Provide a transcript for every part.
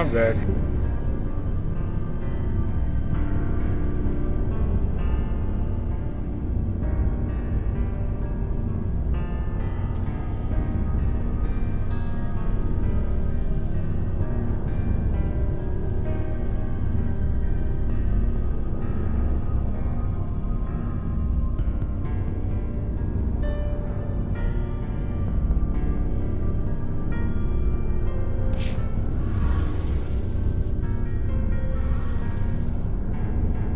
Not bad.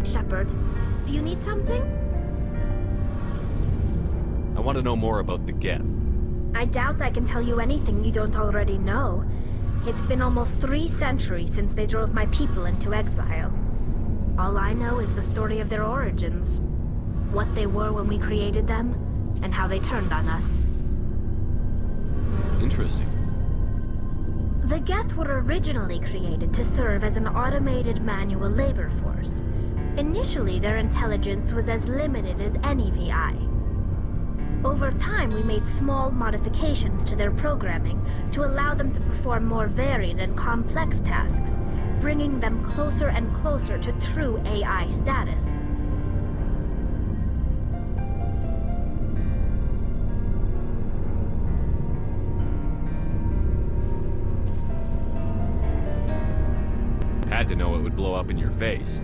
Shepard, do you need something? I want to know more about the Geth. I doubt I can tell you anything you don't already know. It's been almost 3 centuries since they drove my people into exile. All I know is the story of their origins. What they were when we created them, and how they turned on us. Interesting. The Geth were originally created to serve as an automated manual labor force. Initially, their intelligence was as limited as any VI. Over time, we made small modifications to their programming to allow them to perform more varied and complex tasks, bringing them closer and closer to true AI status. Had to know it would blow up in your face.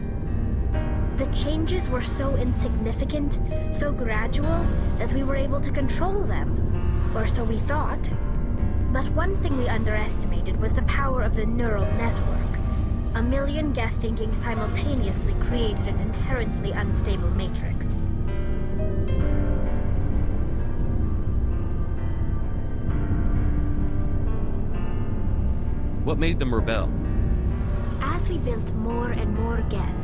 The changes were so insignificant, so gradual, that we were able to control them. Or so we thought. But one thing we underestimated was the power of the neural network. A million Geth thinking simultaneously created an inherently unstable matrix. What made them rebel? As we built more and more Geth,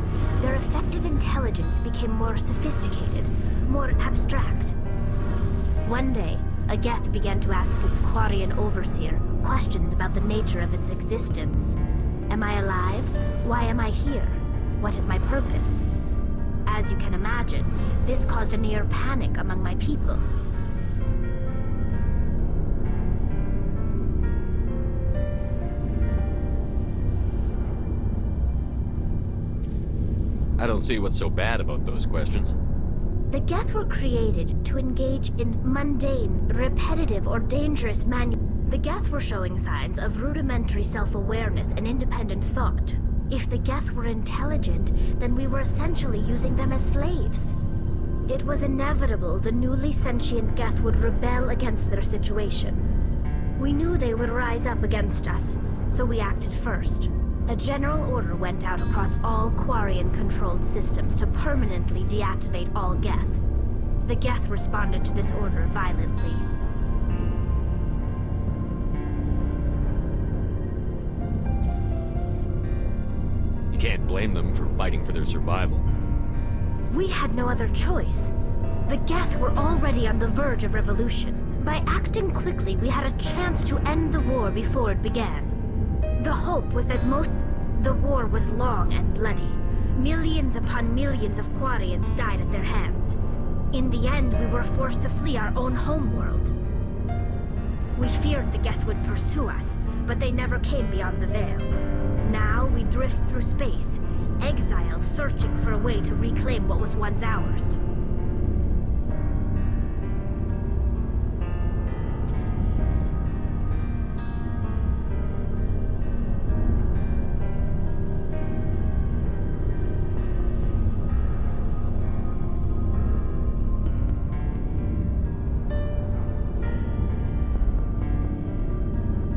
their effective intelligence became more sophisticated, more abstract. One day, a Geth began to ask its Quarian overseer questions about the nature of its existence. Am I alive? Why am I here? What is my purpose? As you can imagine, this caused a near panic among my people. I don't see what's so bad about those questions. The Geth were created to engage in mundane, repetitive, or dangerous The Geth were showing signs of rudimentary self-awareness and independent thought. If the Geth were intelligent, then we were essentially using them as slaves. It was inevitable the newly sentient Geth would rebel against their situation. We knew they would rise up against us, so we acted first. A general order went out across all Quarian-controlled systems to permanently deactivate all Geth. The Geth responded to this order violently. You can't blame them for fighting for their survival. We had no other choice. The Geth were already on the verge of revolution. By acting quickly, we had a chance to end the war before it began. The hope was that the war was long and bloody. Millions upon millions of Quarians died at their hands. In the end, we were forced to flee our own homeworld. We feared the Geth would pursue us, but they never came beyond the veil. Now we drift through space, exile, searching for a way to reclaim what was once ours.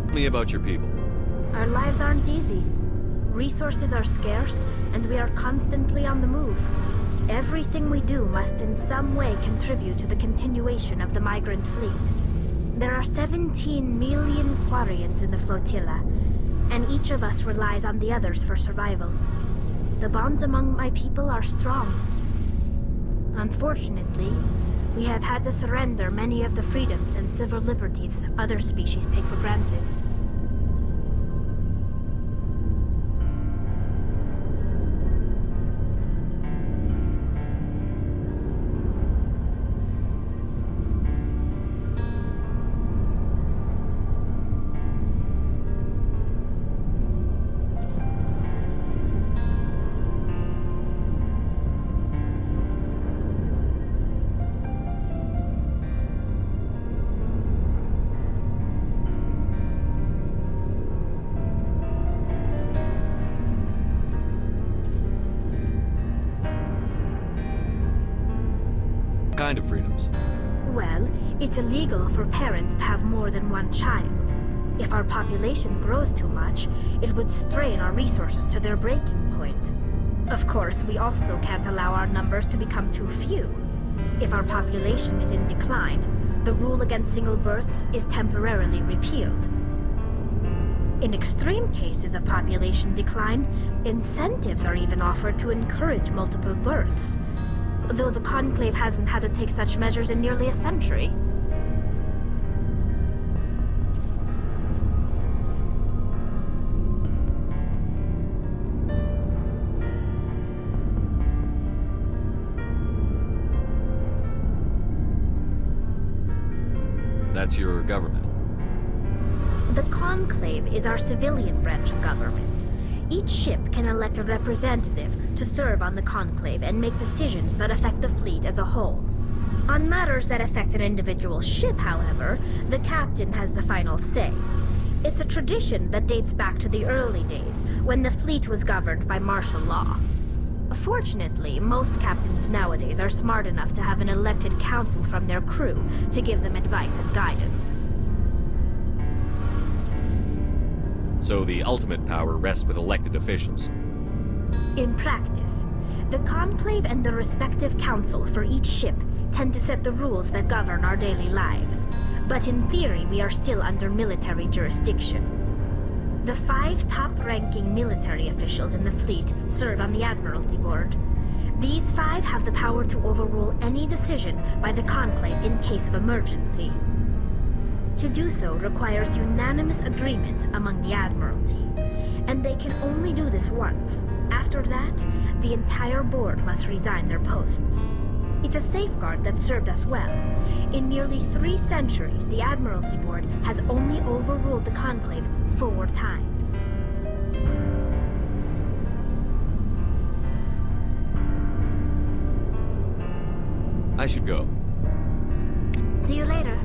Tell me about your people. Our lives aren't easy. Resources are scarce, and we are constantly on the move. Everything we do must in some way contribute to the continuation of the migrant fleet. There are 17 million Quarians in the flotilla, and each of us relies on the others for survival. The bonds among my people are strong. Unfortunately, we have had to surrender many of the freedoms and civil liberties other species take for granted. Well, it's illegal for parents to have more than one child. If our population grows too much, it would strain our resources to their breaking point. Of course, we also can't allow our numbers to become too few. If our population is in decline, the rule against single births is temporarily repealed. In extreme cases of population decline, incentives are even offered to encourage multiple births, though the Conclave hasn't had to take such measures in nearly a century. That's your government. The Conclave is our civilian branch of government. Each ship can elect a representative to serve on the Conclave and make decisions that affect the fleet as a whole. On matters that affect an individual ship, however, the captain has the final say. It's a tradition that dates back to the early days, when the fleet was governed by martial law. Fortunately, most captains nowadays are smart enough to have an elected council from their crew to give them advice and guidance. So the ultimate power rests with elected officials. In practice, the Conclave and the respective council for each ship tend to set the rules that govern our daily lives. But in theory, we are still under military jurisdiction. The 5 top-ranking military officials in the fleet serve on the Admiralty Board. These 5 have the power to overrule any decision by the Conclave in case of emergency. To do so requires unanimous agreement among the Admiralty, and they can only do this once. After that, the entire board must resign their posts. It's a safeguard that served us well. In nearly 3 centuries, the Admiralty Board has only overruled the Conclave 4 times. I should go. See you later.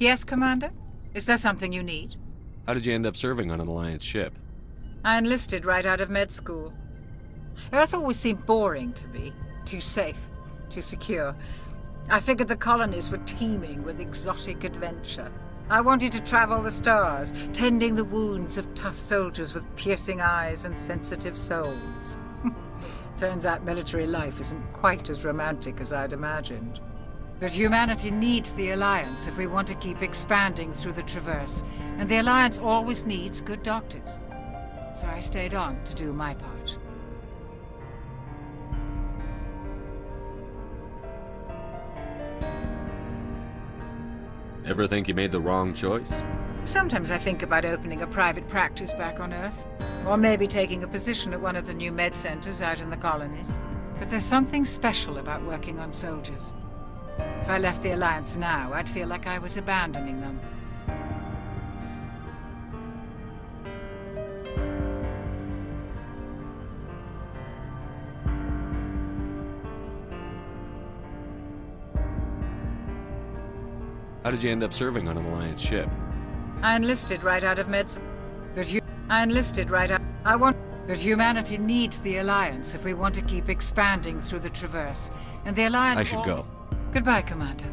Yes, Commander? Is there something you need? How did you end up serving on an Alliance ship? I enlisted right out of med school. Earth always seemed boring to me. Too safe, too secure. I figured the colonies were teeming with exotic adventure. I wanted to travel the stars, tending the wounds of tough soldiers with piercing eyes and sensitive souls. Turns out military life isn't quite as romantic as I'd imagined. But humanity needs the Alliance if we want to keep expanding through the Traverse, and the Alliance always needs good doctors. So I stayed on to do my part. Ever think you made the wrong choice? Sometimes I think about opening a private practice back on Earth, or maybe taking a position at one of the new med centers out in the colonies. But there's something special about working on soldiers. If I left the Alliance now, I'd feel like I was abandoning them. How did you end up serving on an Alliance ship? I enlisted right out of med school. I enlisted right out. But humanity needs the Alliance if we want to keep expanding through the Traverse. And the Alliance I should go. Goodbye, Commander.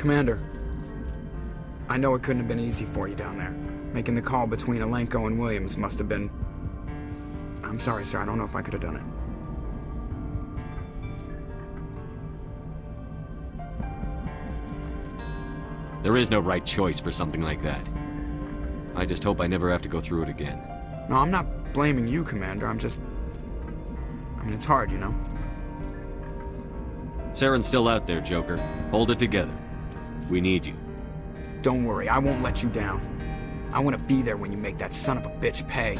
Commander, I know it couldn't have been easy for you down there. Making the call between Alenko and Williams must have been... I'm sorry, sir. I don't know if I could have done it. There is no right choice for something like that. I just hope I never have to go through it again. No, I'm not blaming you, Commander. I'm just... I mean, it's hard, you know? Saren's still out there, Joker. Hold it together. We need you. Don't worry, I won't let you down. I want to be there when you make that son of a bitch pay.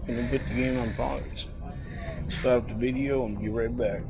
And then put the game on pause. Stop the video and be right back.